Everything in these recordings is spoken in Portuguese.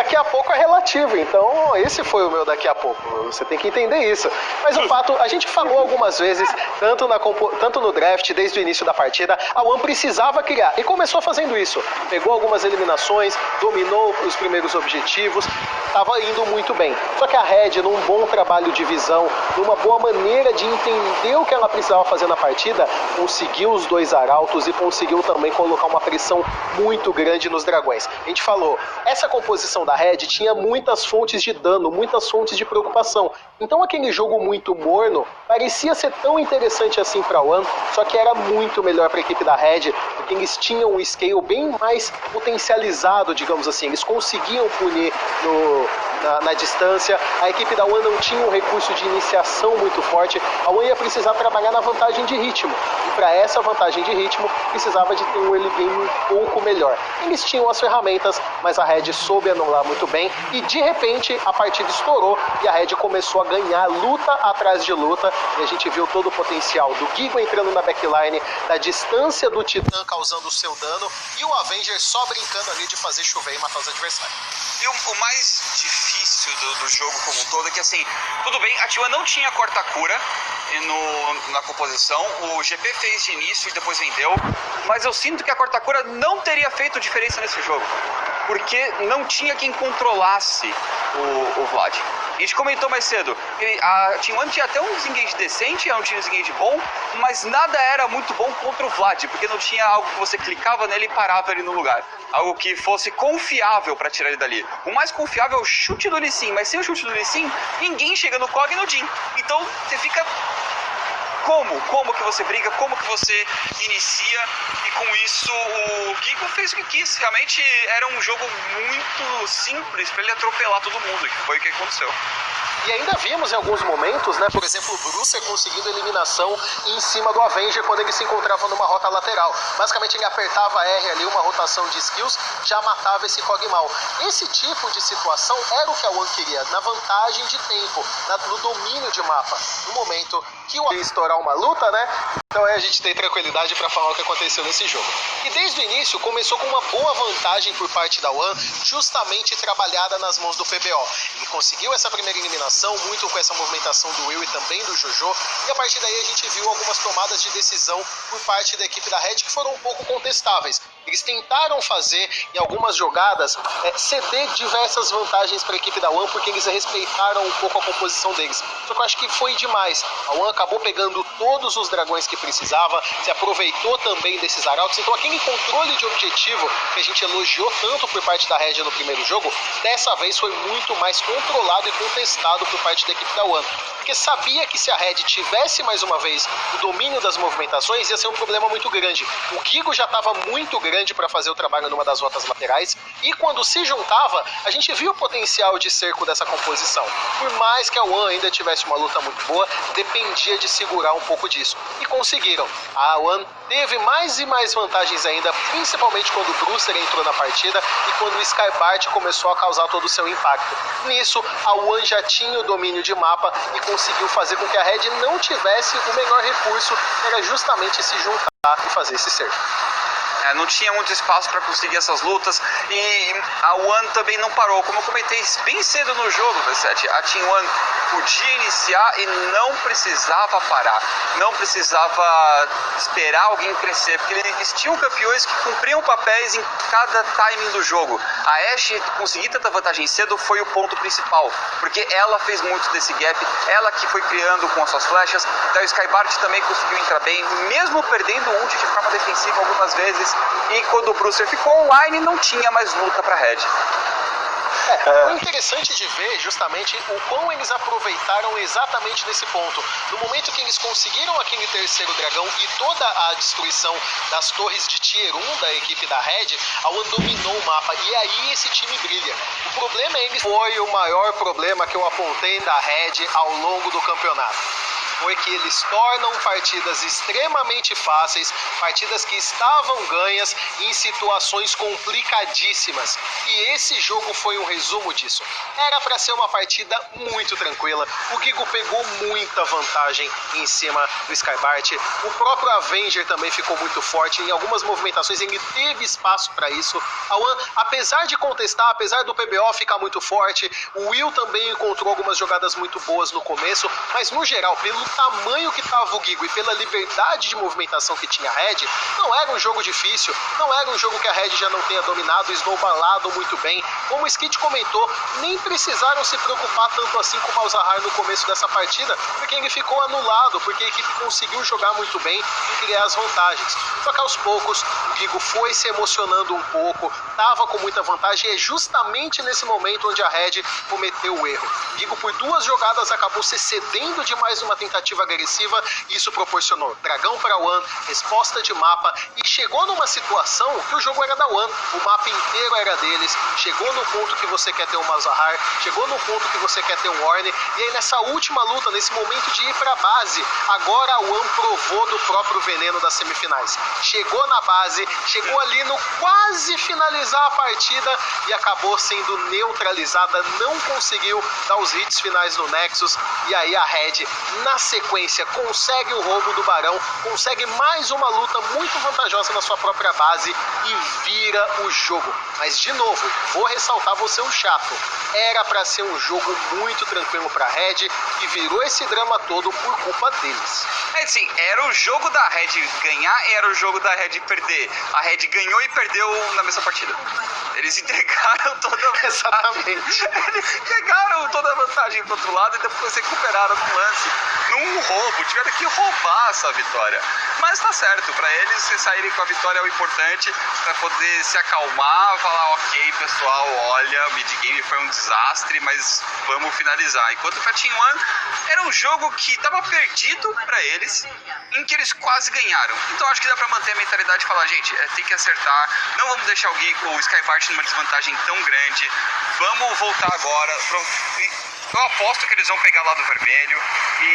daqui a pouco é relativo, então esse foi o meu daqui a pouco. Você tem que entender isso. Mas o fato, a gente falou algumas vezes, tanto no draft, desde o início da partida, a One precisava criar. E começou fazendo isso. Pegou algumas eliminações, dominou os primeiros objetivos, estava indo muito bem. Só que a Red, num bom trabalho de visão, numa boa maneira de entender o que ela precisava fazer na partida, conseguiu os 2 arautos e conseguiu também colocar uma pressão muito grande nos dragões. A gente falou, essa composição da Red tinha muitas fontes de dano, muitas fontes de preocupação. Então aquele jogo muito morno parecia ser tão interessante assim para a One, só que era muito melhor para a equipe da Red, porque eles tinham um scale bem mais potencializado, digamos assim. Eles conseguiam punir na distância. A equipe da One não tinha um recurso de iniciação muito forte. A One ia precisar trabalhar na vantagem de ritmo. E para essa vantagem de ritmo, precisava de ter um early game um pouco melhor. Eles tinham as ferramentas, mas a Red soube anular muito bem. E de repente, a partida estourou e a Red começou a ganhar luta atrás de luta. E a gente viu todo o potencial do Gigo entrando na backline, da distância do Titã causando o seu dano e o Avenger só brincando ali de fazer chover e matar os adversários. E o mais difícil do jogo como um todo é que, assim, tudo bem, a T1 não tinha corta-cura na composição, o GP fez de início e depois vendeu, mas eu sinto que a corta-cura não teria feito diferença nesse jogo, porque não tinha quem controlasse o Vlad. A gente comentou mais cedo, a T1 tinha até um desengage decente, não tinha um desengage bom, mas nada era muito bom contra o Vlad, porque não tinha algo que você clicava nele e parava ele no lugar. Algo que fosse confiável para tirar ele dali. O mais confiável é o chute do Lee Sin, mas sem o chute do Lee Sin, ninguém chega no Kog e no Jhin. Então você fica... Como que você briga, como que você inicia, e com isso o Gigo fez o que quis. Realmente era um jogo muito simples para ele atropelar todo mundo, que foi o que aconteceu. E ainda vimos em alguns momentos, né, por exemplo, o Brucer conseguindo eliminação em cima do Avenger quando ele se encontrava numa rota lateral. Basicamente ele apertava R ali, uma rotação de skills, já matava esse Kog'Maw. Esse tipo de situação era o que a One queria, na vantagem de tempo, no domínio de mapa. No momento que o ia estourar uma luta, né? Então a gente tem tranquilidade para falar o que aconteceu nesse jogo. E desde o início começou com uma boa vantagem por parte da One, justamente trabalhada nas mãos do PBO. Ele conseguiu essa primeira eliminação, muito com essa movimentação do Will e também do Jojo, e a partir daí a gente viu algumas tomadas de decisão por parte da equipe da Red que foram um pouco contestáveis. Eles tentaram fazer, em algumas jogadas, ceder diversas vantagens para a equipe da One, porque eles respeitaram um pouco a composição deles. Só que eu acho que foi demais. A One acabou pegando todos os dragões que precisava, se aproveitou também desses arautos. Então aquele controle de objetivo que a gente elogiou tanto por parte da Red no primeiro jogo, dessa vez foi muito mais controlado e contestado por parte da equipe da One. Porque sabia que se a Red tivesse mais uma vez o domínio das movimentações, ia ser um problema muito grande. O Gigo já estava muito grande para fazer o trabalho numa das rotas laterais, e quando se juntava, a gente viu o potencial de cerco dessa composição. Por mais que a One ainda tivesse uma luta muito boa, dependia de segurar um pouco disso. E conseguiram. A One teve mais e mais vantagens ainda, principalmente quando o Brucer entrou na partida e quando o Skybart começou a causar todo o seu impacto. Nisso, a One já tinha o domínio de mapa e conseguiu fazer com que a Red não tivesse o menor recurso, que era justamente se juntar e fazer esse cerco. Não tinha muito espaço para conseguir essas lutas, e a One também não parou. Como eu comentei bem cedo no jogo, V7, a Team One podia iniciar e não precisava parar, não precisava esperar alguém crescer, porque eles tinham campeões que cumpriam papéis em cada timing do jogo. A Ashe conseguir tanta vantagem cedo foi o ponto principal, porque ela fez muito desse gap, ela que foi criando com as suas flechas. Daí o Skybart também conseguiu entrar bem, mesmo perdendo o ult de forma defensiva algumas vezes. E quando o Brucer ficou online, não tinha mais luta para Red. O interessante de ver justamente o quão eles aproveitaram exatamente nesse ponto. No momento que eles conseguiram aquele terceiro dragão e toda a destruição das torres de Tier 1 da equipe da Red, a One dominou o mapa, e aí esse time brilha. O problema é eles... Foi o maior problema que eu apontei da Red ao longo do campeonato. foi que eles tornam partidas extremamente fáceis, partidas que estavam ganhas em situações complicadíssimas. E esse jogo foi um resumo disso. Era para ser uma partida muito tranquila. O Gigo pegou muita vantagem em cima do Skybart. O próprio Avenger também ficou muito forte. Em algumas movimentações ele teve espaço para isso. A One, apesar de contestar, apesar do PBO ficar muito forte, o Will também encontrou algumas jogadas muito boas no começo, mas no geral, pelo tamanho que estava o Gigo e pela liberdade de movimentação que tinha a Red, não era um jogo difícil, não era um jogo que a Red já não tenha dominado, snowballado muito bem. Como o Skit comentou, nem precisaram se preocupar tanto assim com o Malzahar no começo dessa partida, porque ele ficou anulado, porque a equipe conseguiu jogar muito bem e criar as vantagens. Só que aos poucos, o Gigo foi se emocionando um pouco, estava com muita vantagem, e é justamente nesse momento onde a Red cometeu o erro. O Gigo, por 2 jogadas, acabou se excedendo de mais uma tentativa agressiva, e isso proporcionou dragão para One, resposta de mapa, e chegou numa situação que o jogo era da One, o mapa inteiro era deles, chegou no ponto que você quer ter um Malzahar, chegou no ponto que você quer ter um Ornn, e aí nessa última luta, nesse momento de ir para a base, agora a One provou do próprio veneno das semifinais. Chegou na base, chegou ali no quase finalizar a partida e acabou sendo neutralizada, não conseguiu dar os hits finais no Nexus, e aí a Red, na sequência, consegue o roubo do Barão, consegue mais uma luta muito vantajosa na sua própria base e vira o jogo. Mas de novo, vou ressaltar, vou ser um chato, era para ser um jogo muito tranquilo para a Red e virou esse drama todo por culpa deles. É assim, era o jogo da Red ganhar, era o jogo da Red perder. A Red ganhou e perdeu na mesma partida. Eles entregaram toda a vantagem. Exatamente. Eles entregaram toda a vantagem pro outro lado e depois recuperaram no lance. Num roubo, tiveram que roubar essa vitória. Mas tá certo, pra eles saírem com a vitória é o importante, pra poder se acalmar, falar, ok pessoal, olha, o mid-game foi um desastre, mas vamos finalizar. Enquanto pra Team One, era um jogo que tava perdido pra eles, em que eles quase ganharam. Então acho que dá pra manter a mentalidade e falar, gente, tem que acertar, não vamos deixar o Skybart numa desvantagem tão grande, vamos voltar agora. Eu aposto que eles vão pegar lá do vermelho.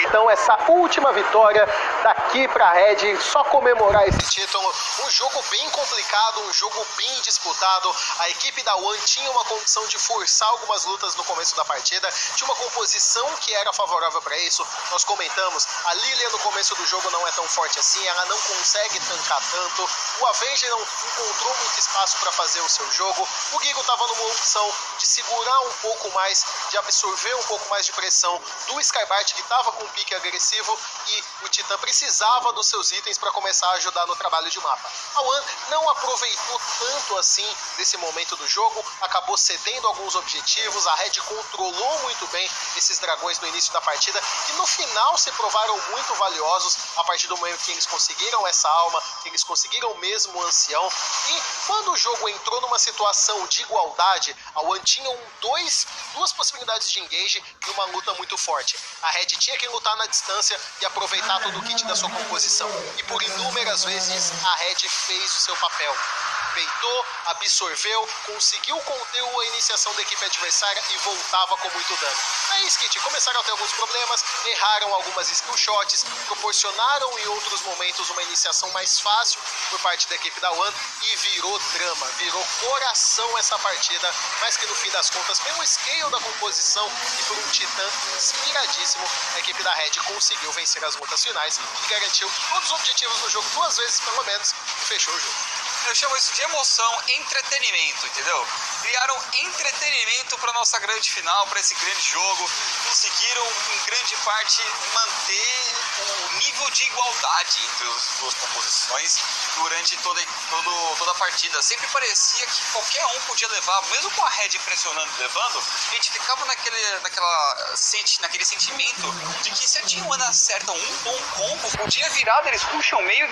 Então essa última vitória daqui pra Red, só comemorar esse título. Um jogo bem complicado, um jogo bem disputado. A equipe da One tinha uma condição de forçar algumas lutas no começo da partida, tinha uma composição que era favorável para isso. Nós comentamos, a Lilia no começo do jogo não é tão forte assim, ela não consegue tancar tanto. O Avenger não encontrou muito espaço para fazer o seu jogo. O Gigo estava numa opção de segurar um pouco mais, de absorver um pouco mais de pressão do Skybart, que estava com um pique agressivo, e o Titã precisava dos seus itens para começar a ajudar no trabalho de mapa. A One não aproveitou tanto assim desse momento do jogo, acabou cedendo alguns objetivos, a Red controlou muito bem esses dragões no início da partida, que no final se provaram muito valiosos a partir do momento que eles conseguiram essa alma, que eles conseguiram mesmo o ancião, e quando o jogo entrou numa situação de igualdade, a One tinha duas possibilidades de engage e uma luta muito forte. A Red tinha que lutar na distância e aproveitar todo o kit da sua composição, e por inúmeras vezes a Red fez o seu papel. Peitou, absorveu, conseguiu conter a iniciação da equipe adversária e voltava com muito dano. Aí, Skit, começaram a ter alguns problemas, erraram algumas skill shots, proporcionaram em outros momentos uma iniciação mais fácil por parte da equipe da One e virou drama, virou coração essa partida, mas que no fim das contas, pelo scale da composição e por um Titã inspiradíssimo, a equipe da Red conseguiu vencer as lutas finais e garantiu todos os objetivos do jogo 2 vezes pelo menos e fechou o jogo. Eu chamo isso de emoção, entretenimento, entendeu? Criaram entretenimento para nossa grande final, para esse grande jogo. Conseguiram, em grande parte, manter o nível de igualdade entre as duas composições durante toda a partida. Sempre parecia que qualquer um podia levar, mesmo com a Red pressionando e levando, a gente ficava naquele sentimento de que se a Team One acerta um bom combo, podia virar, eles puxam o meio.